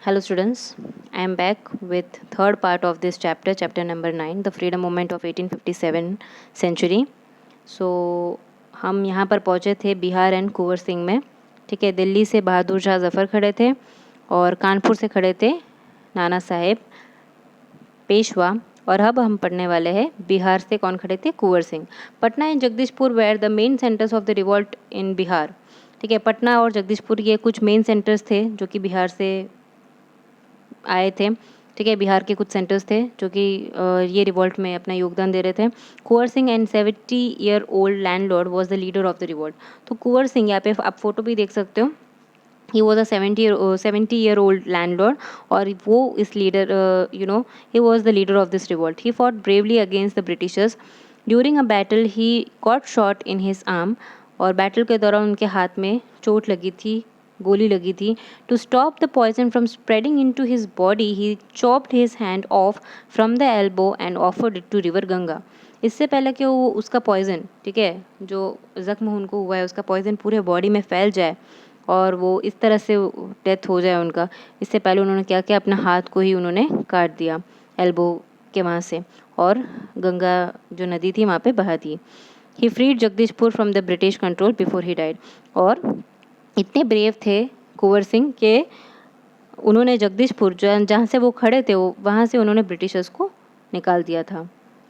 Hello students, I am back with third part of this chapter, chapter number 9, the freedom movement of 1857 century. So हम यहाँ पर पहुँचे थे Bihar and Kunwar Singh में. ठीक है, दिल्ली से बहादुर शाह जफ़र खड़े थे और कानपुर से खड़े थे नाना साहेब पेशवा. और अब हम पढ़ने वाले हैं बिहार से कौन खड़े थे, Kunwar Singh. Patna and Jagdishpur where the main centres of the revolt in Bihar. ठीक है, पटना और जगदीशपुर ये कुछ मेन सेंटर्स थे जो कि बिहार से आए थे. ठीक है, बिहार के कुछ सेंटर्स थे जो कि ये रिवॉल्ट में अपना योगदान दे रहे थे. Kunwar Singh and 70-year old landlord was the leader of the revolt. तो कुंवर सिंह, यहाँ पे आप फोटो भी देख सकते हो, he was a 70-year old landlord और वो इस leader he was the leader of this revolt. He fought bravely against the Britishers. During a battle he got shot in his arm. और बैटल के दौरान उनके हाथ में चोट लगी थी, गोली लगी थी. To stop the poison from spreading into his body he chopped his hand off from the elbow and offered it to river Ganga. इससे पहले कि वो उसका पॉइजन, ठीक है, जो जख्म उनको हुआ है उसका पॉइजन पूरे बॉडी में फैल जाए और वो इस तरह से डेथ हो जाए उनका, इससे पहले उन्होंने क्या किया, अपना हाथ को ही उन्होंने काट दिया एल्बो के वहाँ से और गंगा जो नदी थी वहाँ पे बहा दी. He freed Jagdishpur from the British control before he died. और इतने ब्रेव थे कुंवर सिंह के उन्होंने जगदीशपुर जहाँ से वो खड़े थे वो वहाँ से उन्होंने ब्रिटिशर्स को निकाल दिया था.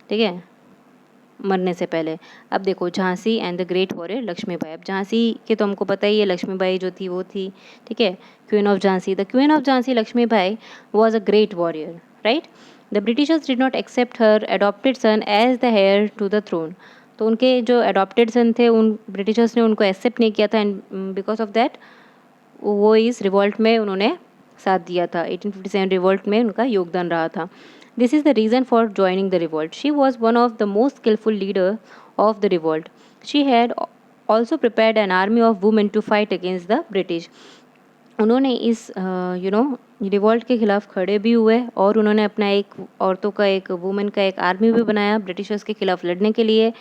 ठीक है, मरने से पहले. अब देखो Jhansi and the great warrior Lakshmibai. अब झांसी के तो हमको पता ही है, लक्ष्मीबाई जो थी वो थी, ठीक है, queen of Jhansi. The queen of Jhansi Lakshmibai was a great warrior, right. The Britishers did not accept her adopted son as the heir to the throne. तो उनके जो एडॉप्टेड सन थे उन ब्रिटिशर्स ने उनको एक्सेप्ट नहीं किया था एंड बिकॉज ऑफ दैट वो इस रिवॉल्ट में उन्होंने साथ दिया था. 1857 रिवॉल्ट में उनका योगदान रहा था. This is the reason for joining the revolt. She was one of the most skillful leader of the revolt. She had also prepared an army of women to fight against the British. उन्होंने इस revolt के खिलाफ खड़े भी हुए और उन्होंने अपना एक औरतों का एक वुमेन का एक आर्मी भी बनाया ब्रिटिशर्स के खिलाफ लड़ने के लिए.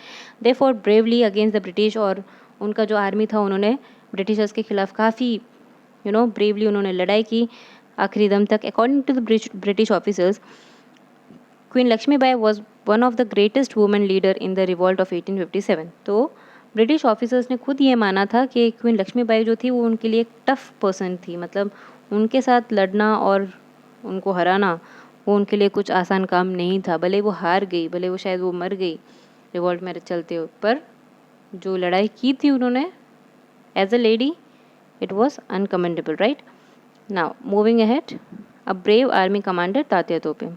They fought bravely against the British. और उनका जो आर्मी था उन्होंने ब्रिटिशर्स के खिलाफ काफ़ी ब्रेवली उन्होंने लड़ाई की आखिरी दम तक. According to the British officers, queen Lakshmibai was one of the greatest women leader in the revolt of 1857. तो ब्रिटिश ऑफिसर्स ने खुद ये माना था कि क्वीन लक्ष्मीबाई जो थी वो उनके लिए एक टफ पर्सन थी. मतलब उनके साथ लड़ना और उनको हराना वो उनके लिए कुछ आसान काम नहीं था. भले वो हार गई, भले वो शायद वो मर गई रिवॉल्ट में चलते हुए, पर जो लड़ाई की थी उन्होंने as a lady, it was uncommendable, right. Now moving ahead, a brave army commander Tatya Tope.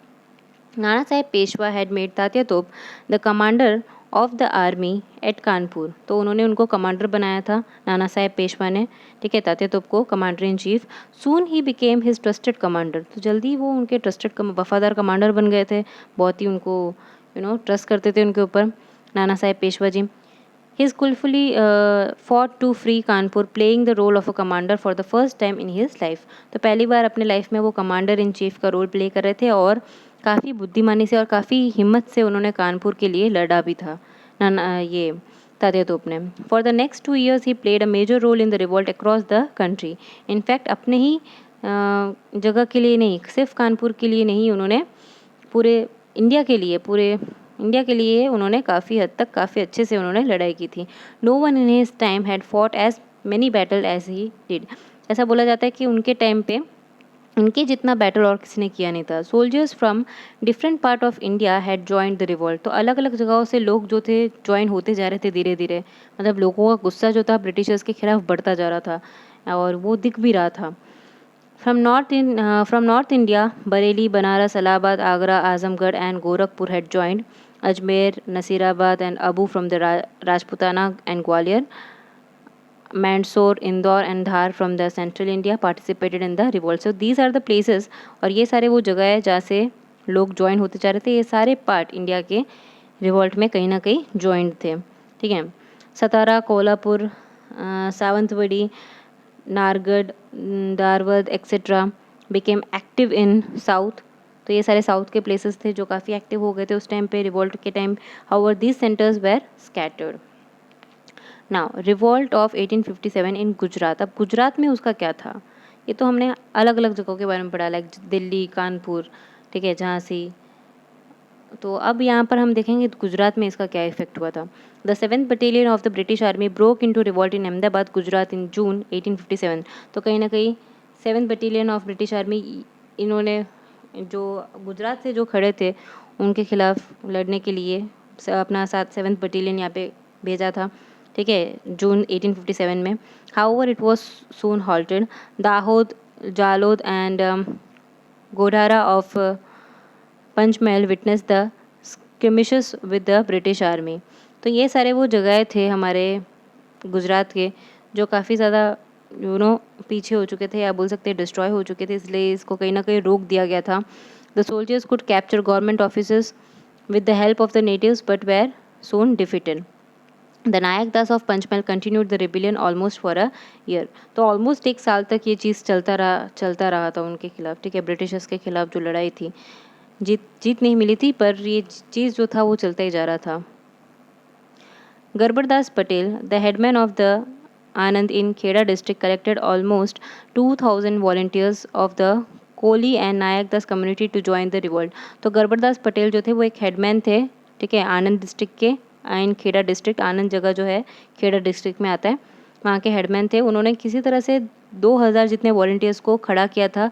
Nana Sahib Peshwa had made Tatya Tope the commander of the army at Kanpur. तो उन्होंने उनको कमांडर बनाया था नाना साहेब पेशवा ने, ठीक है, तात्या तोप को commander in chief. Soon he became his trusted commander. तो जल्दी वो उनके ट्रस्टेड वफादार कमांडर बन गए थे. बहुत ही उनको ट्रस्ट करते थे उनके ऊपर नाना साहेब पेशवा जी. He skillfully fought to free Kanpur, playing the role of a commander for the first time in his life. तो पहली बार अपने लाइफ में वो कमांडर इन चीफ का रोल प्ले कर रहे थे और काफ़ी बुद्धिमानी से और काफ़ी हिम्मत से उन्होंने कानपुर के लिए लड़ा भी था ये तात्या तोप ने. For the next 2 years he played a major role in the revolt across the country. In fact अपने ही जगह के लिए नहीं, सिर्फ कानपुर के लिए नहीं, उन्होंने पूरे इंडिया के लिए उन्होंने काफ़ी हद तक काफ़ी अच्छे से उन्होंने लड़ाई की थी. No one in his time had fought as many battle as he did. ऐसा बोला जाता है कि उनके टाइम पे उनके जितना बैटल और किसी ने किया नहीं था. Soldiers from different part of India had joined the revolt. तो अलग अलग जगहों से लोग जो थे ज्वाइन होते जा रहे थे धीरे धीरे. मतलब लोगों का गुस्सा जो था ब्रिटिशर्स के खिलाफ बढ़ता जा रहा था और वो दिख भी रहा था. From North India, Bareilly, Banaras, Allahabad, Agra, Azamgarh and Gorakhpur had joined. Ajmer, Nasirabad and Abu from the Rajputana and Gwalior, Mandsaur, Indore and Dhar from the central India participated in the revolt. So these are the places. और ये सारे वो जगह है जहाँ से लोग join होते जा रहे थे. ये सारे पार्ट इंडिया के रिवॉल्ट में कहीं ना कहीं ज्वाइंट थे. ठीक है, Satara, Kolhapur, Sawantwadi, Nargarh, Dharwad etcetera became active in south. तो ये सारे साउथ के प्लेसेस थे जो काफ़ी एक्टिव हो गए थे उस टाइम पे रिवॉल्ट के time. However these centres were scattered. Now revolt of 1857 in Gujarat. अब गुजरात में उसका क्या था ये तो हमने अलग अलग जगहों के बारे में पढ़ा, लाइक दिल्ली, कानपुर, ठीक है, झांसी। तो अब यहाँ पर हम देखेंगे गुजरात में इसका क्या इफेक्ट हुआ था। The 7th battalion of the British army broke into revolt in Ahmedabad, Gujarat in June 1857। तो कहीं ना कहीं 7th battalion of British army, इन्होंने जो गुजरात से जो खड़े थे उनके खिलाफ लड़ने के लिए अपना 7th बटालियन यहाँ पे भेजा था, ठीक है, जून 1857 में। However it was soon halted. Dahod, Jhalod and Godhra of Panchmahal witness the skirmishes with the British army. तो ये सारे वो जगह थे हमारे गुजरात के जो काफ़ी ज़्यादा पीछे हो चुके थे, या बोल सकते हैं डिस्ट्रॉय हो चुके थे, इसलिए इसको कहीं ना कहीं रोक दिया गया था। The soldiers could capture government officers with the help of the natives but were soon defeated. The Nayak Das of Panchmahal continued the rebellion almost for a year. तो ऑलमोस्ट 1 साल तक ये चीज़ चलता रहा था उनके खिलाफ, ठीक है, ब्रिटिशर्स के खिलाफ जो लड़ाई थी। जीत नहीं मिली थी, पर ये चीज़ जो था वो चलता ही जा रहा था। Garbardas Patel, the headman of the Anand in Kheda district, collected almost 2,000 volunteers of the Koli and Nayak Das community to join the revolt. तो गरबरदास पटेल जो थे वो एक हेडमैन थे, ठीक है, आनंद डिस्ट्रिक्ट के, इन खेड़ा डिस्ट्रिक्ट, आनंद जगह जो है खेड़ा डिस्ट्रिक्ट में आता है, वहाँ के हेडमैन थे। उन्होंने किसी तरह से 2,000 जितने वॉलंटियर्स को खड़ा किया था,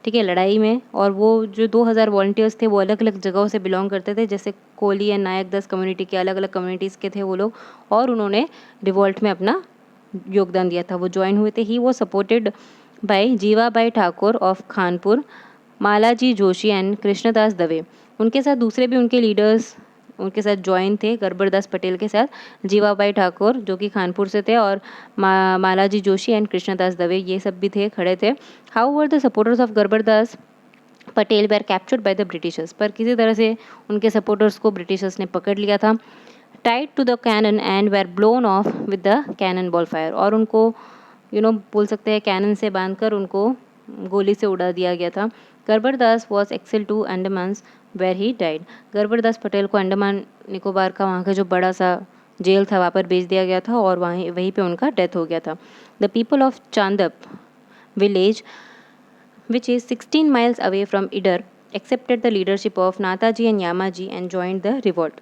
ठीक है, लड़ाई में। और वो जो 2,000 वॉलंटियर्स थे वो अलग अलग जगहों से बिलोंग करते थे, जैसे कोली एंड नायक दास कम्युनिटी के अलग अलग कम्युनिटीज़ के थे वो लोग, और उन्होंने रिवॉल्ट में अपना योगदान दिया था, वो ज्वाइन हुए थे। ही वो supported by Jivabai Thakur of Khanpur, Malaji Joshi and Krishnadas Dave. उनके साथ दूसरे भी उनके लीडर्स उनके साथ ज्वाइन थे, गरबरदास पटेल के साथ जीवाबाई ठाकुर जो कि खानपुर से थे, और मालाजी जोशी एंड कृष्णदास दवे, ये सब भी थे, खड़े थे। However the supporters of Garbardas Patel were captured by the Britishers. पर किसी तरह से उनके सपोर्टर्स को ब्रिटिशर्स ने पकड़ लिया था। Tied to the cannon and were blown off with the cannon ball fire. और उनको बोल सकते हैं कैनन से बांधकर उनको गोली से उड़ा दिया गया था। Garbardas was exiled to Andamans where he died. Garbardas Patel को अंडमान निकोबार का वहाँ का जो बड़ा सा जेल था वहाँ पर भेज दिया गया था, और वहीं पे उनका डेथ हो गया था। The people of Chandap village which is 16 miles away from Idar, accepted the leadership of Nataji and Yamaji and joined the revolt.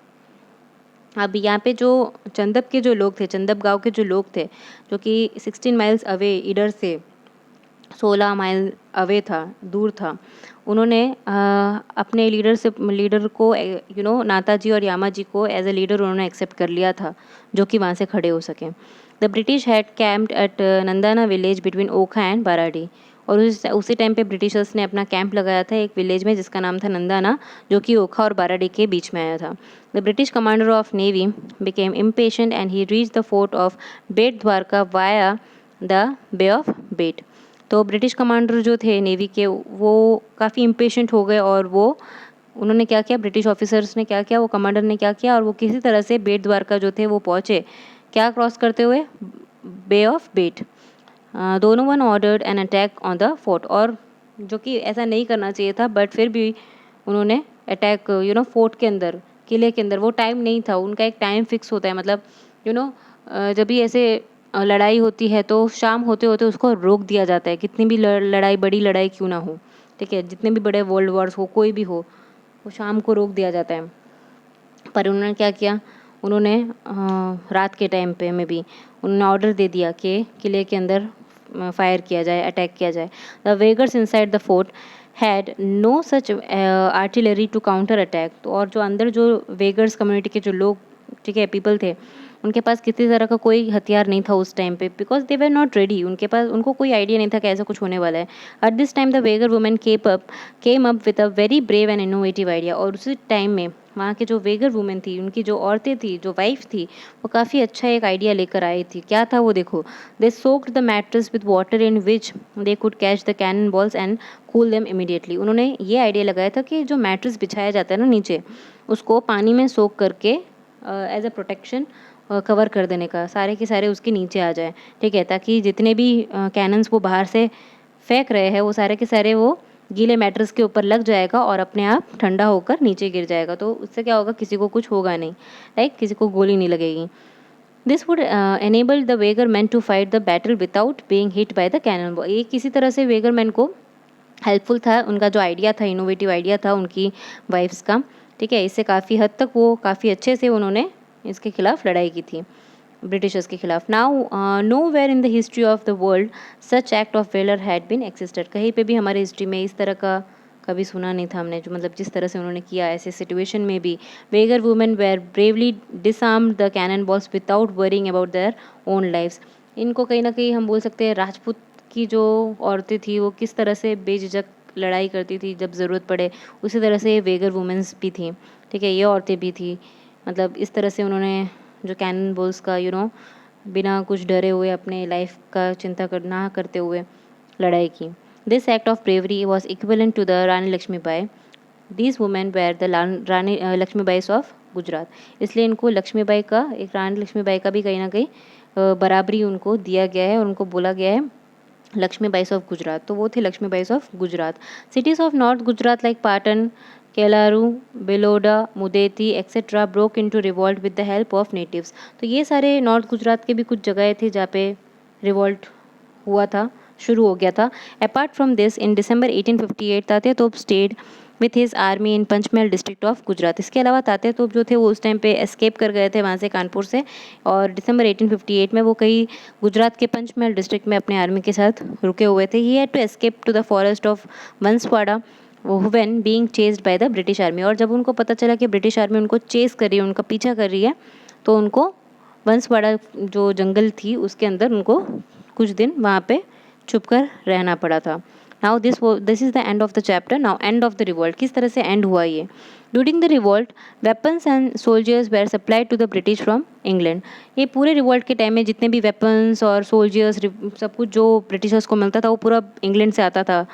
अब यहाँ पे जो चंदप के जो लोग थे, चंदप गांव के जो लोग थे, जो कि 16 माइल्स अवे, इडर से 16 माइल अवे था, दूर था, उन्होंने अपने लीडर को नाताजी और यामाजी को एज ए लीडर उन्होंने एक्सेप्ट कर लिया था, जो कि वहाँ से खड़े हो सकें। The British had camped at Nandana village between Okha and Baradi. और उसी टाइम पे ब्रिटिशर्स ने अपना कैंप लगाया था एक विलेज में जिसका नाम था नंदाना, जो कि ओखा और बाराडी के बीच में आया था। The British commander of navy became impatient and he reach the fort of Bet Dwarka via the bay of Bet. तो ब्रिटिश कमांडर जो थे नेवी के, वो काफ़ी इम्पेशेंट हो गए, और उन्होंने क्या किया, ब्रिटिश ऑफिसर्स ने क्या किया, वो कमांडर ने क्या किया, और वो किसी तरह से बेट द्वारका जो थे वो पहुँचे, क्या क्रॉस करते हुए, बे ऑफ बेट। दोनों one ordered an attack on the fort. और जो कि ऐसा नहीं करना चाहिए था, बट फिर भी उन्होंने अटैक फोर्ट के अंदर, किले के अंदर। वो टाइम नहीं था, उनका एक टाइम फिक्स होता है, मतलब जब भी ऐसे लड़ाई होती है तो शाम होते होते उसको रोक दिया जाता है, कितनी भी लड़ाई, बड़ी लड़ाई क्यों ना हो, ठीक है, जितने भी बड़े वर्ल्ड वॉर्स हो, कोई भी हो, वो शाम को रोक दिया जाता है। पर उन्होंने क्या किया, उन्होंने रात के टाइम पे में भी उन्होंने ऑर्डर दे दिया कि किले के अंदर फायर किया जाए, अटैक किया जाए। The Waghers inside the fort had no such artillery to counter attack. तो और जो अंदर जो वेगर्स कम्युनिटी के जो लोग, ठीक है, पीपल थे, उनके पास किसी तरह का कोई हथियार नहीं था उस टाइम पे, because they were not ready. उनको कोई आइडिया नहीं था कि ऐसा कुछ होने वाला है। At this time the Wagher women came up with a very brave and innovative idea. और उसी टाइम में वहाँ के जो वेगर वुमेन थी, उनकी जो औरतें थी, जो वाइफ थी, वो काफ़ी अच्छा एक आइडिया लेकर आई थी। क्या था वो, देखो, they soaked the mattress with water in which they could catch the cannon balls and cool them immediately. उन्होंने ये आइडिया लगाया था कि जो मैट्रेस बिछाया जाता है ना नीचे, उसको पानी में सोक करके एज अ प्रोटेक्शन कवर कर देने का, सारे के सारे उसके नीचे आ जाए, ठीक है, ताकि जितने भी कैनन्स वो बाहर से फेंक रहे हैं वो सारे के सारे वो गीले मैट्रेस के ऊपर लग जाएगा और अपने आप ठंडा होकर नीचे गिर जाएगा। तो उससे क्या होगा, किसी को कुछ होगा नहीं, लाइक किसी को गोली नहीं लगेगी। This would enable the Wagher man to fight the battle without being hit by the cannon ball. ये किसी तरह से वेगर मैन को हेल्पफुल था, उनका जो आइडिया था, इनोवेटिव आइडिया था उनकी वाइफ्स का, ठीक है। इससे काफ़ी हद तक वो काफ़ी अच्छे से उन्होंने इसके खिलाफ लड़ाई की थी, ब्रिटिशर्स के खिलाफ। Now nowhere in the history of the world such act of valour had been existed. कहीं पे भी हमारी हिस्ट्री में इस तरह का कभी सुना नहीं था हमने, जो मतलब जिस तरह से उन्होंने किया ऐसे सिचुएशन में भी। Wagher women were bravely disarmed the cannon balls without worrying about their own lives. इनको कहीं ना कहीं हम बोल सकते हैं राजपूत की जो औरतें थी वो किस तरह से बेझिझक लड़ाई करती थी जब ज़रूरत पड़े, उसी तरह से वेगर वुमेंस भी थी, ठीक है, ये औरतें भी थी। मतलब इस तरह से उन्होंने जो कैनन बॉल्स का बिना कुछ डरे हुए अपने लाइफ का चिंता ना करते हुए लड़ाई की। This act of bravery was equivalent to the Rani Laxmibai. These women were the Rani Laxmibais of Gujarat. इसलिए इनको लक्ष्मीबाई का, एक रानी लक्ष्मीबाई का भी कहीं ना कहीं बराबरी उनको दिया गया है और उनको बोला गया है लक्ष्मीबाईस ऑफ गुजरात। तो वो थे Laxmibais of Gujarat. Cities of north Gujarat like Patan, Kheralu, Beloda, Mudeti etcetera broke into revolt with the help of natives. तो ये सारे नॉर्थ गुजरात के भी कुछ जगह थे जहाँ पे रिवॉल्ट हुआ था, शुरू हो गया था। अपार्ट फ्रॉम दिस, इन दिसंबर 1858 तात्या तोप stayed with his army in Panchmahal district of Gujarat. इसके अलावा तात्या तोप जो थे वो उस टाइम पे एस्केप कर गए थे वहाँ से, कानपुर से, और दिसंबर 1858 में वो कहीं गुजरात के पंचमहल डिस्ट्रिक्ट में अपने आर्मी के साथ रुके हुए थे। He had to escape to the forest of Banswara when being chased by the British army. और जब उनको पता चला कि ब्रिटिश आर्मी उनको चेस कर रही है, उनका पीछा कर रही है, तो उनको वंसवाड़ा जो जंगल थी उसके अंदर उनको कुछ दिन वहाँ पे छुप कर रहना पड़ा था। Now this is the end of the chapter. Now end of the revolt, किस तरह से एंड हुआ ये। During the revolt weapons and soldiers were supplied to the British from England. ये पूरे रिवॉल्ट के टाइम में जितने भी वेपन्स और सोल्जर्स सब कुछ जो ब्रिटिशर्स को मिलता था वो पूरा इंग्लैंड से आता था,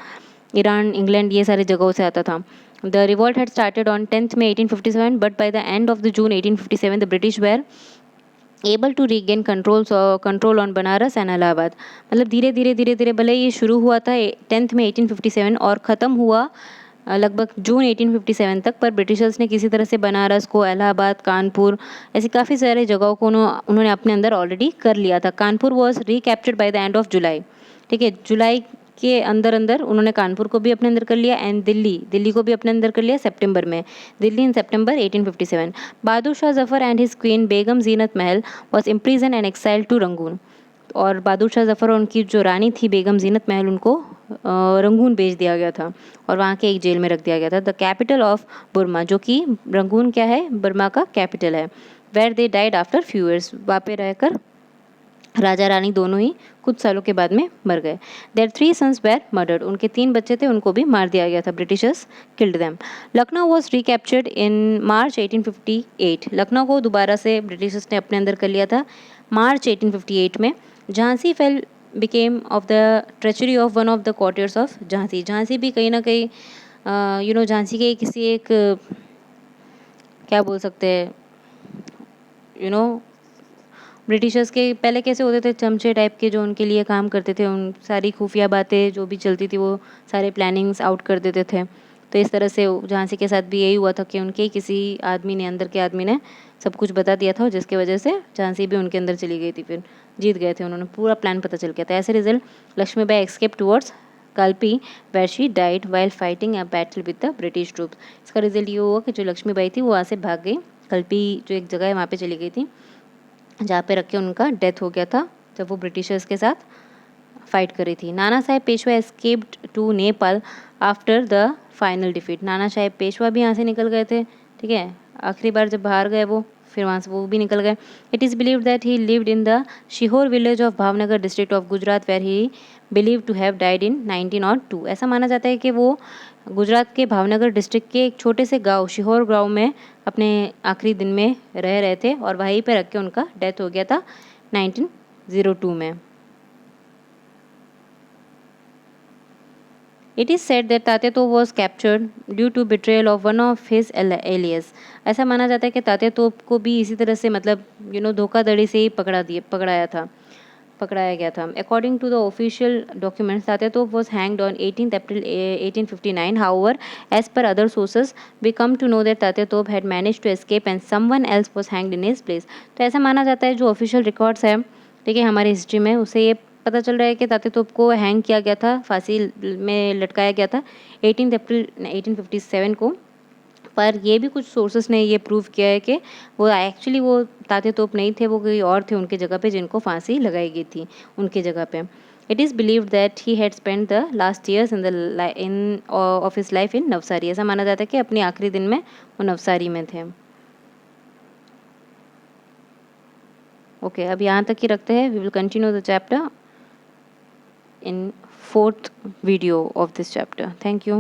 ईरान, इंग्लैंड, ये सारी जगहों से आता था। The revolt had started on 10th May 1857, but by the end of the June 1857 the British were able to regain control on Banaras and Allahabad. मतलब धीरे धीरे धीरे धीरे भले ये शुरू हुआ था 10th में 1857 और ख़त्म हुआ लगभग जून 1857 तक, पर ब्रिटिशर्स ने किसी तरह से बनारस को, इलाहाबाद, कानपुर, ऐसी काफ़ी सारे जगहों को उन्होंने अपने अंदर ऑलरेडी कर लिया था। Kanpur was recaptured bye the end of July, ठीक है, जुलाई के अंदर अंदर उन्होंने कानपुर को भी अपने अंदर कर लिया एंड दिल्ली को भी अपने अंदर कर लिया सितंबर में, Delhi in September 1857। Bahadur Shah Zafar and his queen Begum Zeenat Mahal was imprison and exile to Rangoon. और बहादुर शाह जफर और उनकी जो रानी थी बेगम जीनत महल, उनको रंगून भेज दिया गया था और वहाँ के एक जेल में रख दिया गया था। द कैपिटल ऑफ बुर्मा, जो कि रंगून क्या है, बर्मा का कैपिटल है। Where they died after few years, वहाँ पे रहकर राजा रानी दोनों ही कुछ सालों के बाद में मर गए। देयर 3 sons were murdered, उनके 3 बच्चे थे, उनको भी मार दिया गया था, Britishers killed them. Lucknow was recaptured in March 1858, Lucknow को दोबारा से ब्रिटिशर्स ने अपने अंदर कर लिया था मार्च 1858 में। Jhansi fell because of the treachery of one of the courtiers of Jhansi. Jhansi भी कहीं ना कहीं झांसी के किसी एक क्या बोल सकते हैं ब्रिटिशर्स के पहले कैसे होते थे, चमचे टाइप के जो उनके लिए काम करते थे, उन सारी खुफिया बातें जो भी चलती थी वो सारे प्लानिंग्स आउट कर देते थे। तो इस तरह से झांसी के साथ भी यही हुआ था कि उनके किसी आदमी ने, अंदर के आदमी ने सब कुछ बता दिया था, जिसकी वजह से झांसी भी उनके अंदर चली गई थी, फिर जीत गए थे उन्होंने, पूरा प्लान पता चल गया था। ऐसे result Lakshmibai escape towards Kalpi where she died while fighting a battle with the British troops. इसका रिजल्ट ये हुआ कि जो लक्ष्मीबाई थी वो वहाँ से भाग गई, कल्पी जो एक जगह है वहाँ पे चली गई थी, जहाँ पे रख के उनका डेथ हो गया था जब वो ब्रिटिशर्स के साथ फाइट कर रही थी। Nana Sahib Peshwa escaped to Nepal after the final defeat. Nana Sahib Peshwa भी यहाँ से निकल गए थे, ठीक है, आखिरी बार जब बाहर गए वो, फिर वहाँ से वो भी निकल गए। It is believed that he lived in the Sihor village of Bhavnagar district of Gujarat where he believe to have died in 1902। ऐसा माना जाता है कि वो गुजरात के भावनगर डिस्ट्रिक्ट के एक छोटे से गांव शिहोर गांव में अपने आखिरी दिन में रह रहे थे और वहीं पे रख के उनका डेथ हो गया था 1902 में। It is said that Tatya Tope was captured due to betrayal of one of his allies. ऐसा माना जाता है कि तात्या तोप को भी इसी तरह से मतलब धोखाधड़ी से ही पकड़ाया था। पकड़ाया गया था। According to the official documents Tatya was hanged on 18th April 1859. However, as per other sources, we come to know that Tatya had managed to escape and someone else was hanged in his place. तो ऐसा माना जाता है, जो official records है ठीक है हमारी हिस्ट्री में, उसे ये पता चल रहा है कि तात्या तोप को हैंग किया गया था, फांसी में लटकाया गया था 18 अप्रैल 1857 को। पर ये भी कुछ सोर्सेस ने ये प्रूव किया है कि वो एक्चुअली वो तात्या तोप नहीं थे, वो कोई और थे उनके जगह पे जिनको फांसी लगाई गई थी उनके जगह पे। It is believed that he had spend the last years in of his life in Navsari. ऐसा माना जाता है कि अपने आखिरी दिन में वो नवसारी में थे। ओके अब यहाँ तक ही रखते हैं। We will continue the chapter in 4th video of this chapter. Thank you.